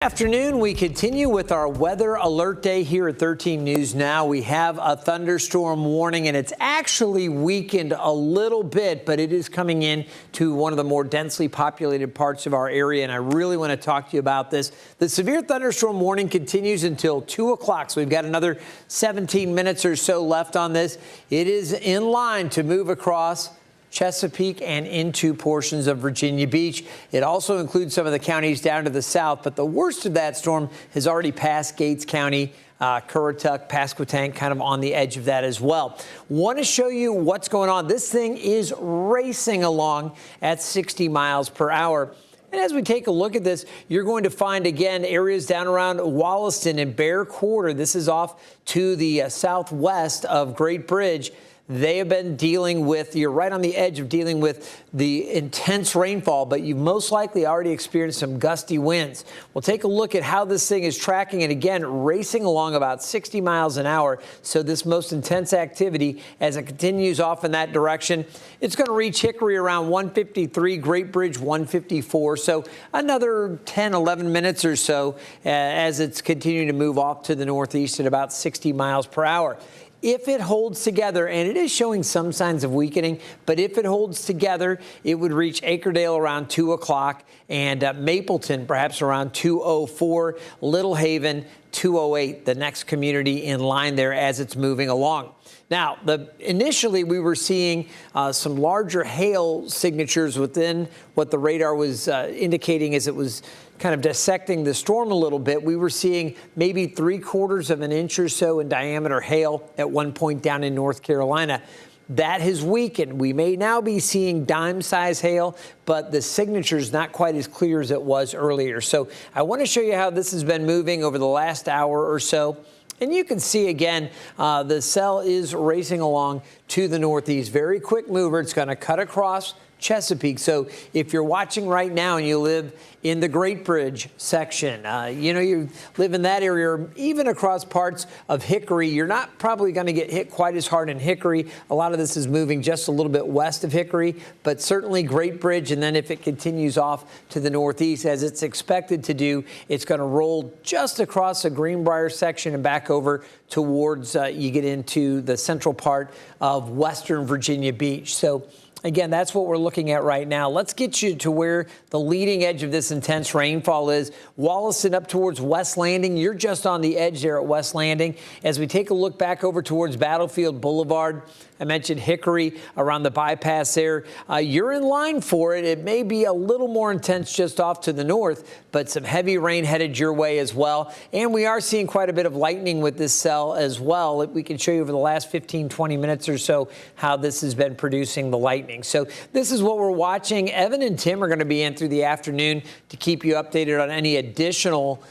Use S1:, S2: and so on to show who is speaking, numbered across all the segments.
S1: Afternoon, we continue with our weather alert day here at 13 News Now. We have a thunderstorm warning, and it's actually weakened a little bit, but it is coming in to one of the more densely populated parts of our area, and I really want to talk to you about this. The severe thunderstorm warning continues until 2 o'clock, so we've got another 17 minutes or so left on this. It is in line to move across Chesapeake and into portions of Virginia Beach. It also includes some of the counties down to the south, but the worst of that storm has already passed Gates County, Currituck, Pasquotank, kind of on the edge of that as well. Want to show you what's going on. This thing is racing along at 60 miles per hour. And as we take a look at this, you're going to find, again, areas down around Wollaston and Bear Quarter. This is off to the southwest of Great Bridge. They have been dealing with, you're right on the edge of dealing with the intense rainfall, but you've most likely already experienced some gusty winds. We'll take a look at how this thing is tracking, and again, racing along about 60 miles an hour. So this most intense activity, as it continues off in that direction, it's going to reach Hickory around 153, Great Bridge 154. So another 10, 11 minutes or so as it's continuing to move off to the northeast at about 60 miles per hour. If it holds together, and it is showing some signs of weakening, but if it holds together, it would reach Acredale around 2 o'clock and Mapleton perhaps around 2:04, Little Haven 2:08, the next community in line there as it's moving along. Now, initially we were seeing some larger hail signatures within what the radar was indicating as it was kind of dissecting the storm a little bit. We were seeing maybe 3/4 of an inch or so in diameter hail at one point down in North Carolina. That has weakened. We may now be seeing dime-size hail, but the signature is not quite as clear as it was earlier. So I want to show you how this has been moving over the last hour or so. And you can see, again, the cell is racing along to the northeast. Very quick mover. It's going to cut across Chesapeake. So if you're watching right now and you live in the Great Bridge section, you live in that area, or even across parts of Hickory, you're not probably going to get hit quite as hard in Hickory. A lot of this is moving just a little bit west of Hickory, but certainly Great Bridge. And then if it continues off to the northeast, as it's expected to do, it's going to roll just across the Greenbrier section and back over towards you get into the central part of western Virginia Beach. So again, that's what we're looking at right now. Let's get you to where the leading edge of this intense rainfall is. Wollaston up towards West Landing. You're just on the edge there at West Landing. As we take a look back over towards Battlefield Boulevard, I mentioned Hickory around the bypass there. You're in line for it. It may be a little more intense just off to the north, but some heavy rain headed your way as well. And we are seeing quite a bit of lightning with this cell as well. We can show you over the last 15, 20 minutes or so how this has been producing the lightning. So this is what we're watching. Evan and Tim are going to be in through the afternoon to keep you updated on any additional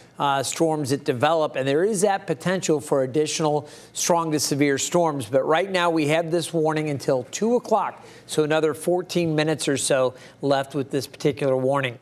S1: storms that develop, and there is that potential for additional strong to severe storms. But right now we have this warning until 2 o'clock, so another 14 minutes or so left with this particular warning.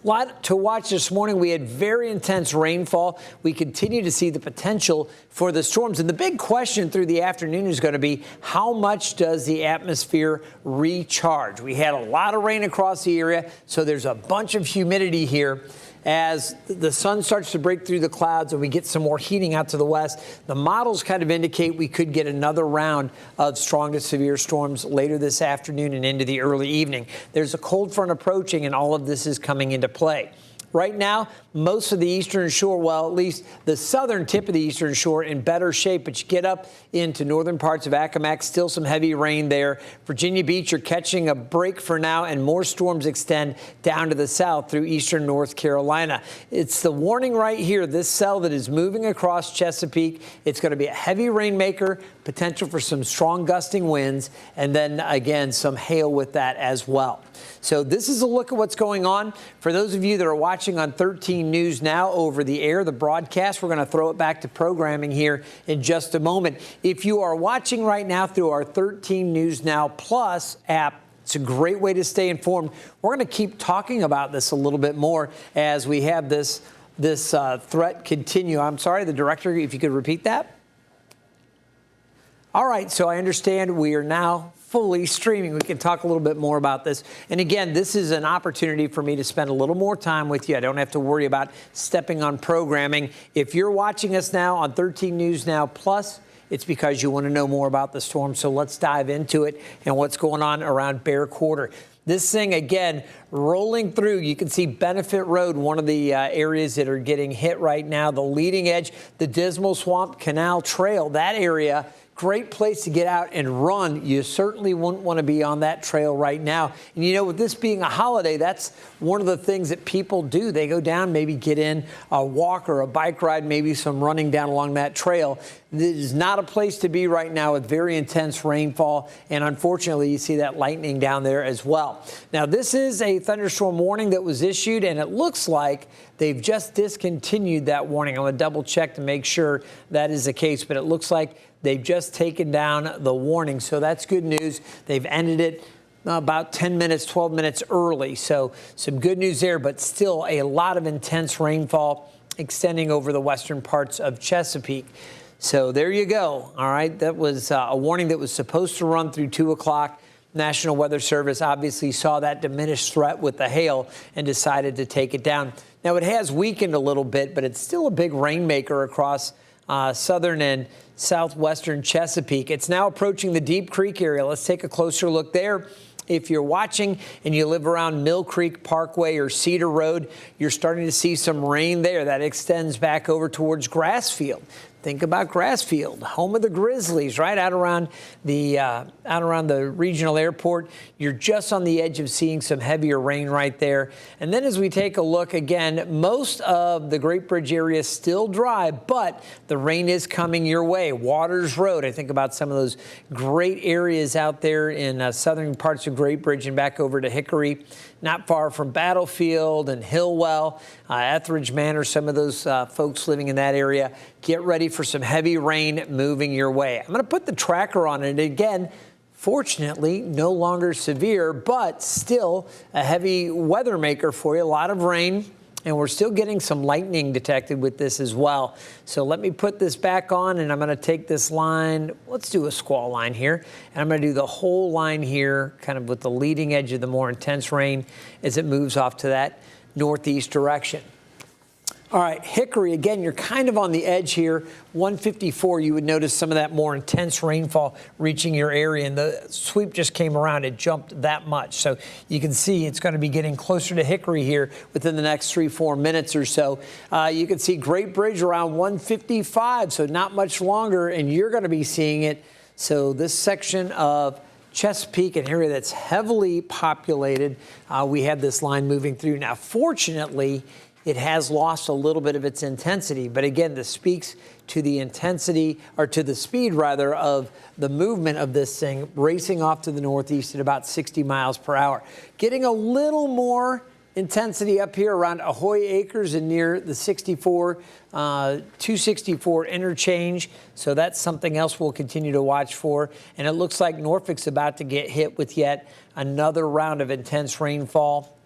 S1: A lot to watch this morning. We had very intense rainfall. We continue to see the potential for the storms. And the big question through the afternoon is going to be, how much does the atmosphere recharge? We had a lot of rain across the area, so there's a bunch of humidity here. As the sun starts to break through the clouds and we get some more heating out to the west, the models kind of indicate we could get another round of strong to severe storms later this afternoon and into the early evening. There's a cold front approaching, and all of this is coming into play. Right now, most of the eastern shore, well, at least the southern tip of the eastern shore, in better shape. But you get up into northern parts of Accomack, still some heavy rain there. Virginia Beach, you're catching a break for now, and more storms extend down to the south through eastern North Carolina. It's the warning right here, this cell that is moving across Chesapeake. It's going to be a heavy rainmaker, potential for some strong gusting winds, and then, again, some hail with that as well. So this is a look at what's going on. For those of you that are watching on 13 News Now over the air, the broadcast, we're going to throw it back to programming here in just a moment. If you are watching right now through our 13 News Now Plus app, it's a great way to stay informed. We're going to keep talking about this a little bit more as we have this threat continue. I'm sorry, the director, if you could repeat that. All right, so I understand we are now fully streaming. We can talk a little bit more about this. And again, this is an opportunity for me to spend a little more time with you. I don't have to worry about stepping on programming. If you're watching us now on 13 News Now Plus, it's because you want to know more about the storm. So let's dive into it and what's going on around Bear Quarter. This thing, again, rolling through. You can see Benefit Road, one of the areas that are getting hit right now. The leading edge, the Dismal Swamp Canal Trail, that area, great place to get out and run. You certainly wouldn't want to be on that trail right now. And you know, with this being a holiday, that's one of the things that people do. They go down, maybe get in a walk or a bike ride, maybe some running down along that trail. This is not a place to be right now with very intense rainfall. And unfortunately, you see that lightning down there as well. Now, this is a thunderstorm warning that was issued, and it looks like they've just discontinued that warning. I'm going to double check to make sure that is the case, but it looks like they've just taken down the warning. So that's good news. They've ended it about 10 minutes, 12 minutes early. So some good news there, but still a lot of intense rainfall extending over the western parts of Chesapeake. So there you go. All right. That was a warning that was supposed to run through 2 o'clock. National Weather Service obviously saw that diminished threat with the hail and decided to take it down. Now, it has weakened a little bit, but it's still a big rainmaker across southern and southwestern Chesapeake. It's now approaching the Deep Creek area. Let's take a closer look there. If you're watching and you live around Mill Creek Parkway or Cedar Road, you're starting to see some rain there. That extends back over towards Grassfield. Think about Grassfield, home of the Grizzlies, right out around the regional airport. You're just on the edge of seeing some heavier rain right there. And then as we take a look again, most of the Great Bridge area is still dry, but the rain is coming your way. Waters Road, I think about some of those great areas out there in southern parts of Great Bridge and back over to Hickory, not far from Battlefield and Hillwell, Etheridge Manor, some of those folks living in that area. Get ready for some heavy rain moving your way. I'm going to put the tracker on it again. Fortunately, no longer severe, but still a heavy weather maker for you. A lot of rain, and we're still getting some lightning detected with this as well. So let me put this back on, and I'm going to take this line. Let's do a squall line here. And I'm going to do the whole line here, kind of with the leading edge of the more intense rain as it moves off to that northeast direction. All right, Hickory, again, you're kind of on the edge here. 154, you would notice some of that more intense rainfall reaching your area, and the sweep just came around. It jumped that much. So you can see it's going to be getting closer to Hickory here within the next 3-4 minutes or so. You can see Great Bridge around 155, so not much longer, and you're going to be seeing it. So this section of Chesapeake, an area that's heavily populated, we have this line moving through. Now, fortunately, it has lost a little bit of its intensity. But again, this speaks to the intensity, or to the speed rather, of the movement of this thing racing off to the northeast at about 60 miles per hour. Getting a little more intensity up here around Ahoy Acres and near the 264 interchange. So that's something else we'll continue to watch for. And it looks like Norfolk's about to get hit with yet another round of intense rainfall.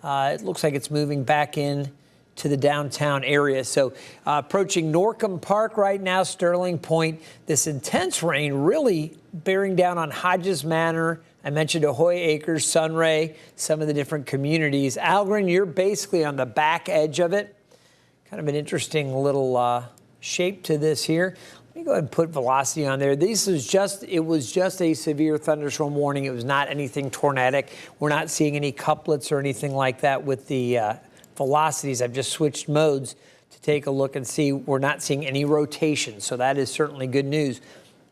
S1: It looks like it's moving back in to the downtown area. So approaching Norcom Park right now, Sterling Point. This intense rain really bearing down on Hodges Manor. I mentioned Ahoy Acres, Sunray, some of the different communities. Algren, you're basically on the back edge of it. Kind of an interesting little shape to this here. Let me go ahead and put velocity on there. It was just a severe thunderstorm warning. It was not anything tornadic. We're not seeing any couplets or anything like that with the velocities. I've just switched modes to take a look and see. We're not seeing any rotation, so that is certainly good news.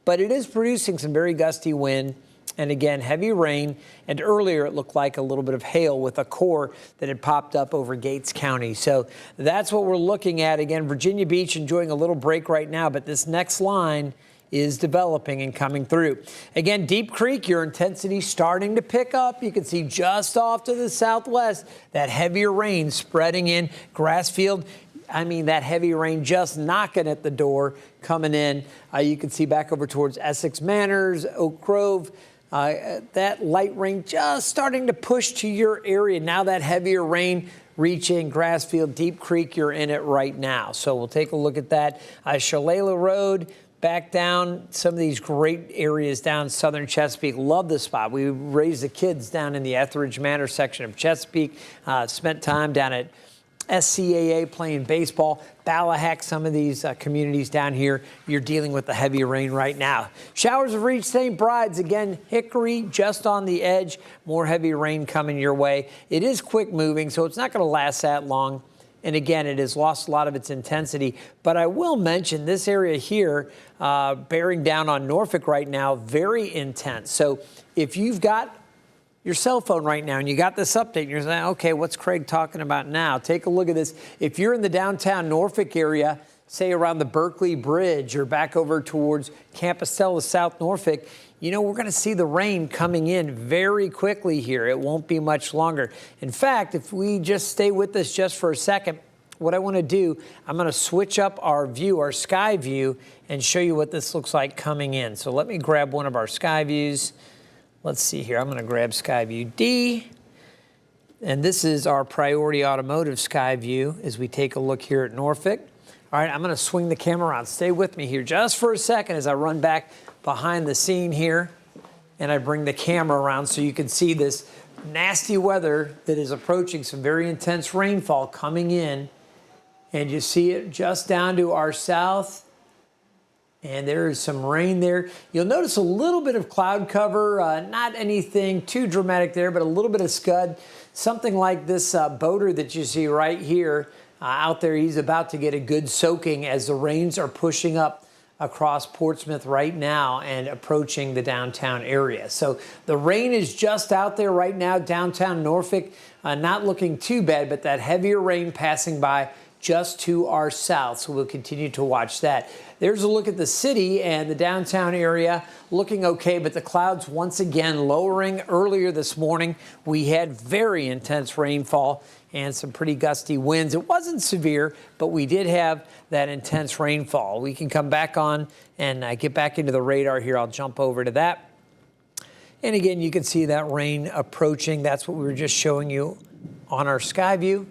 S1: But it is producing some very gusty wind. And again, heavy rain, and earlier it looked like a little bit of hail with a core that had popped up over Gates County. So that's what we're looking at. Again, Virginia Beach enjoying a little break right now, but this next line is developing and coming through. Again, Deep Creek, your intensity starting to pick up. You can see just off to the southwest that heavier rain spreading in. Grassfield, I mean, that heavy rain just knocking at the door, coming in. You can see back over towards Essex Manors, Oak Grove. That light rain just starting to push to your area. Now that heavier rain reaching Grassfield, Deep Creek, you're in it right now. So we'll take a look at that. Shalala Road, back down some of these great areas down southern Chesapeake. Love the spot. We raised the kids down in the Etheridge Manor section of Chesapeake, spent time down at SCAA playing baseball. Ballahack, some of these communities down here, you're dealing with the heavy rain right now. Showers have reached St. Bride's. Again, Hickory just on the edge. More heavy rain coming your way. It is quick moving, so it's not going to last that long. And again, it has lost a lot of its intensity. But I will mention this area here, bearing down on Norfolk right now, very intense. So if you've got your cell phone right now and you got this update and you're saying, okay, what's Craig talking about now? Take a look at this. If you're in the downtown Norfolk area, say around the Berkeley Bridge or back over towards Compostela, South Norfolk, you know, we're going to see the rain coming in very quickly here. It won't be much longer. In fact, if we just stay with this just for a second, what I want to do, I'm going to switch up our view, our sky view, and show you what this looks like coming in. So let me grab one of our sky views. Let's see here. I'm going to grab Skyview D. And this is our priority automotive sky view as we take a look here at Norfolk. All right, I'm going to swing the camera around. Stay with me here just for a second as I run back behind the scene here. And I bring the camera around so you can see this nasty weather that is approaching, some very intense rainfall coming in. And you see it just down to our south. And there is some rain there. You'll notice a little bit of cloud cover, not anything too dramatic there, but a little bit of scud. Something like this boater that you see right here out there, he's about to get a good soaking as the rains are pushing up across Portsmouth right now and approaching the downtown area. So the rain is just out there right now, downtown Norfolk, not looking too bad, but that heavier rain passing by just to our south, so we'll continue to watch that. There's a look at the city and the downtown area looking okay, but the clouds once again lowering. Earlier this morning, we had very intense rainfall and some pretty gusty winds. It wasn't severe, but we did have that intense rainfall. We can come back on and get back into the radar here. I'll jump over to that. And again, you can see that rain approaching. That's what we were just showing you on our sky view.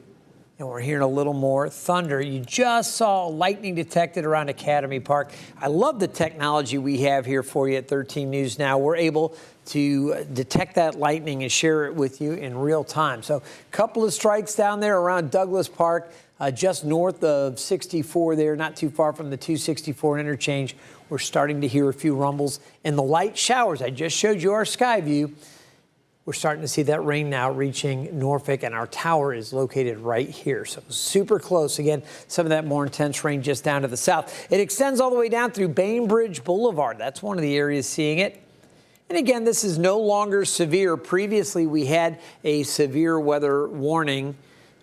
S1: And we're hearing a little more thunder. You just saw lightning detected around Academy Park. I love the technology we have here for you at 13 News Now. We're able to detect that lightning and share it with you in real time. So a couple of strikes down there around Douglas Park, just north of 64 there, not too far from the 264 interchange. We're starting to hear a few rumbles. And the light showers, I just showed you our sky view. We're starting to see that rain now reaching Norfolk, and our tower is located right here. So super close. Again, some of that more intense rain just down to the south. It extends all the way down through Bainbridge Boulevard. That's one of the areas seeing it. And again, this is no longer severe. Previously, we had a severe weather warning,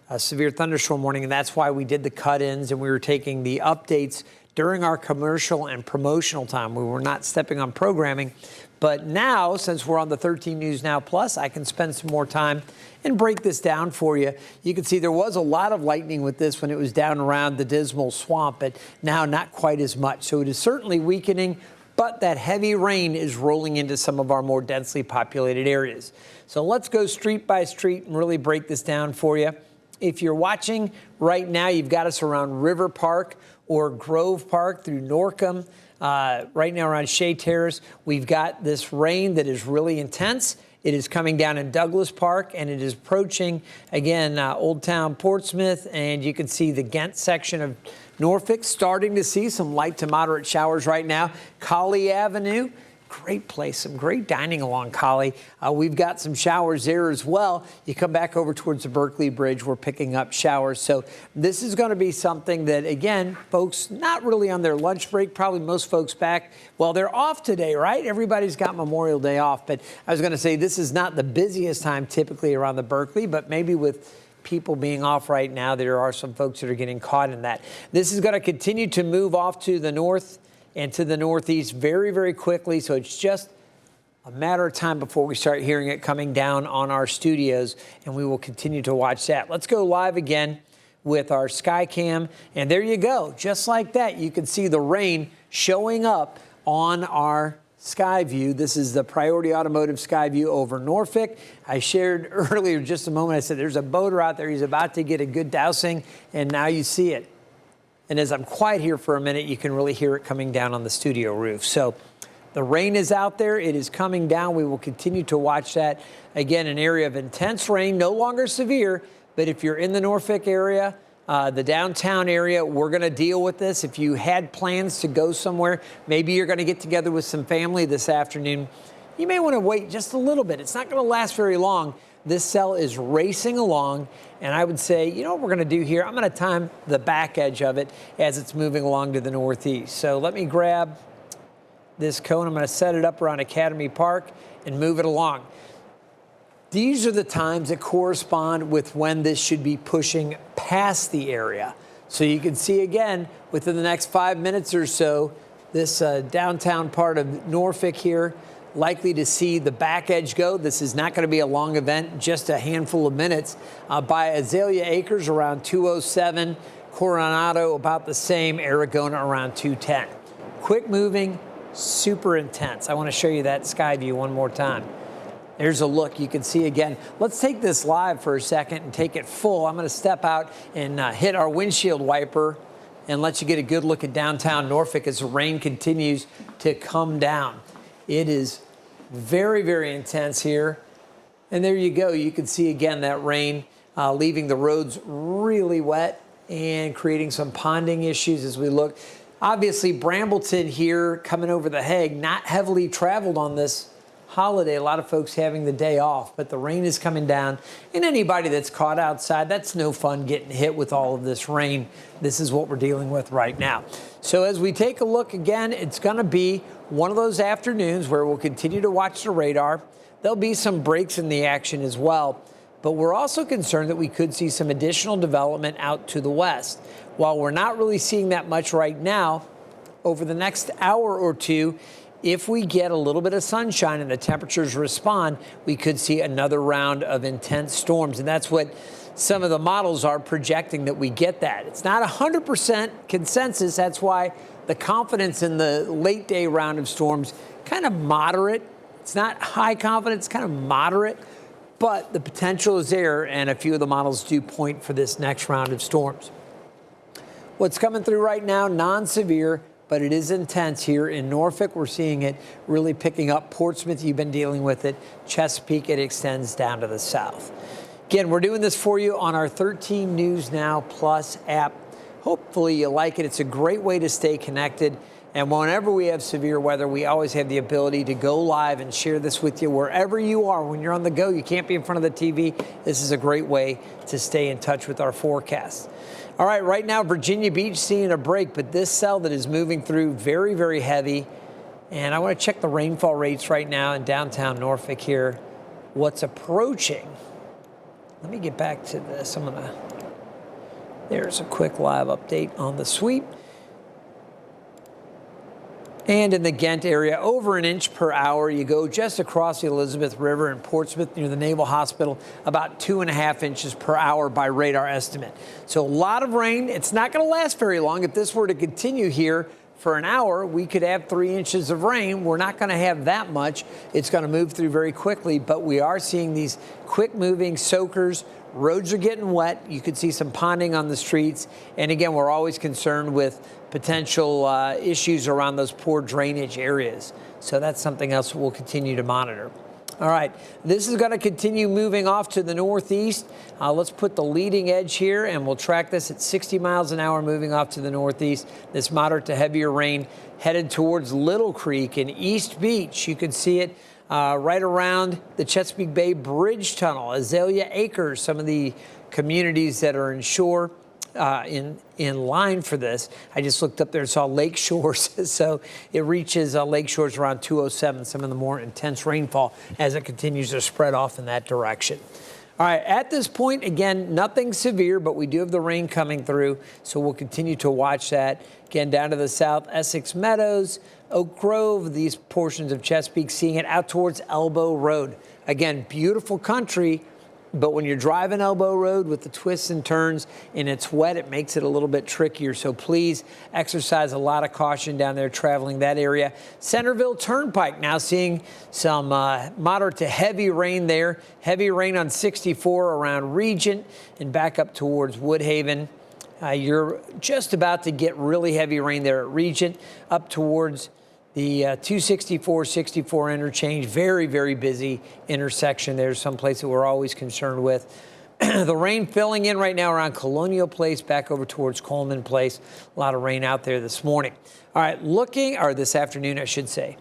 S1: a severe thunderstorm warning, and that's why we did the cut-ins and we were taking the updates during our commercial and promotional time. We were not stepping on programming. But now, since we're on the 13 News Now Plus, I can spend some more time and break this down for you. You can see there was a lot of lightning with this when it was down around the Dismal Swamp, but now not quite as much. So it is certainly weakening, but that heavy rain is rolling into some of our more densely populated areas. So let's go street by street and really break this down for you. If you're watching right now, you've got us around River Park or Grove Park through Norcom. Right now around Shea Terrace, we've got this rain that is really intense. It is coming down in Douglas Park, and it is approaching, again, Old Town Portsmouth, and you can see the Ghent section of Norfolk starting to see some light to moderate showers right now. Colley Avenue, great place, some great dining along Colley. We've got some showers there as well. You come back over towards the Berkeley Bridge, we're picking up showers. So this is going to be something that, again, folks not really on their lunch break, probably most folks back. Well, they're off today, right? Everybody's got Memorial Day off. But I was going to say this is not the busiest time typically around the Berkeley, but maybe with people being off right now, there are some folks that are getting caught in that. This is going to continue to move off to the north and to the northeast very, very quickly. So it's just a matter of time before we start hearing it coming down on our studios, and we will continue to watch that. Let's go live again with our Skycam, and there you go. Just like that, you can see the rain showing up on our sky view. This is the Priority Automotive sky view over Norfolk. I shared earlier, just a moment, I said there's a boater out there. He's about to get a good dousing, and now you see it. And as I'm quiet here for a minute, you can really hear it coming down on the studio roof. So the rain is out there. It is coming down. We will continue to watch that. Again, an area of intense rain, no longer severe, but if you're in the Norfolk area, the downtown area, we're going to deal with this. If you had plans to go somewhere, maybe you're going to get together with some family this afternoon, you may want to wait just a little bit. It's not going to last very long. This cell is racing along, and I would say, you know what we're going to do here? I'm going to time the back edge of it as it's moving along to the northeast. So let me grab this cone. I'm going to set it up around Academy Park and move it along. These are the times that correspond with when this should be pushing past the area. So you can see again, within the next 5 minutes or so, this downtown part of Norfolk here, likely to see the back edge go. This is not going to be a long event, just a handful of minutes. By Azalea Acres around 2:07, Coronado about the same, Aragona around 2:10. Quick moving, super intense. I want to show you that sky view one more time. There's a look you can see again. Let's take this live for a second and take it full. I'm going to step out and hit our windshield wiper and let you get a good look at downtown Norfolk as the rain continues to come down. It is very, very intense here. And there you go. You can see again that rain leaving the roads really wet and creating some ponding issues as we look. Obviously, Brambleton here coming over the Hague, not heavily traveled on this holiday. A lot of folks having the day off, but the rain is coming down. And anybody that's caught outside, that's no fun getting hit with all of this rain. This is what we're dealing with right now. So as we take a look again, it's going to be one of those afternoons where we'll continue to watch the radar. There'll be some breaks in the action as well, but we're also concerned that we could see some additional development out to the west. While we're not really seeing that much right now, over the next hour or two, if we get a little bit of sunshine and the temperatures respond, we could see another round of intense storms. And that's what some of the models are projecting, that we get that. It's not 100% consensus. That's why the confidence in the late day round of storms kind of moderate. It's not high confidence, kind of moderate, but the potential is there, and a few of the models do point for this next round of storms. What's coming through right now, non-severe, but it is intense here in Norfolk. We're seeing it really picking up. Portsmouth, you've been dealing with it. Chesapeake, it extends down to the south. Again, we're doing this for you on our 13 News Now Plus app. Hopefully you like it. It's a great way to stay connected. And whenever we have severe weather, we always have the ability to go live and share this with you wherever you are. When you're on the go, you can't be in front of the TV. This is a great way to stay in touch with our forecast. All right, right now, Virginia Beach seeing a break, but this cell that is moving through very, very heavy. And I want to check the rainfall rates right now in downtown Norfolk here. What's approaching? Let me get back to this. There's a quick live update on the sweep. And in the Ghent area, over an inch per hour. You go just across the Elizabeth River in Portsmouth near the Naval Hospital, about 2.5 inches per hour by radar estimate. So a lot of rain. It's not going to last very long. If this were to continue here for an hour, we could have 3 inches of rain. We're not going to have that much. It's going to move through very quickly, but we are seeing these quick moving soakers. Roads are getting wet. You could see some ponding on the streets. And again, we're always concerned with potential issues around those poor drainage areas. So that's something else we'll continue to monitor. All right, this is going to continue moving off to the northeast. Let's put the leading edge here, and we'll track this at 60 miles an hour moving off to the northeast. This moderate to heavier rain headed towards Little Creek and East Beach. You can see it right around the Chesapeake Bay Bridge Tunnel, Azalea Acres, some of the communities that are inshore. In line for this. I just looked up there and saw Lake Shores. So it reaches Lake Shores around 2:07, some of the more intense rainfall as it continues to spread off in that direction. All right, at this point, again, nothing severe, but we do have the rain coming through, so we'll continue to watch that. Again, down to the south, Essex Meadows, Oak Grove, these portions of Chesapeake, seeing it out towards Elbow Road. Again, beautiful country. But when you're driving Elbow Road with the twists and turns and it's wet, it makes it a little bit trickier. So please exercise a lot of caution down there traveling that area. Centerville Turnpike now seeing some moderate to heavy rain there. Heavy rain on 64 around Regent and back up towards Woodhaven. You're just about to get really heavy rain there at Regent up towards the 264-64 interchange. Very, very busy intersection. There's some place that we're always concerned with. The rain filling in right now around Colonial Place, back over towards Coleman Place. A lot of rain out there this morning. All right, this afternoon, I should say.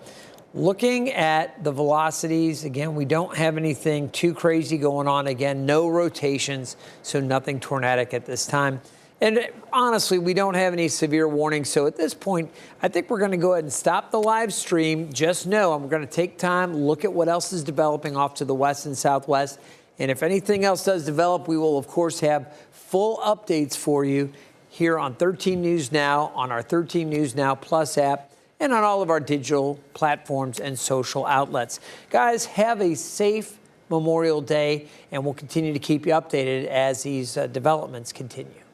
S1: Looking at the velocities, again, we don't have anything too crazy going on. Again, no rotations, so nothing tornadic at this time. And honestly, we don't have any severe warnings. So at this point, I think we're going to go ahead and stop the live stream. Just know I'm going to take time, look at what else is developing off to the west and southwest. And if anything else does develop, we will, of course, have full updates for you here on 13 News Now, on our 13 News Now Plus app, and on all of our digital platforms and social outlets. Guys, have a safe Memorial Day, and we'll continue to keep you updated as these developments continue.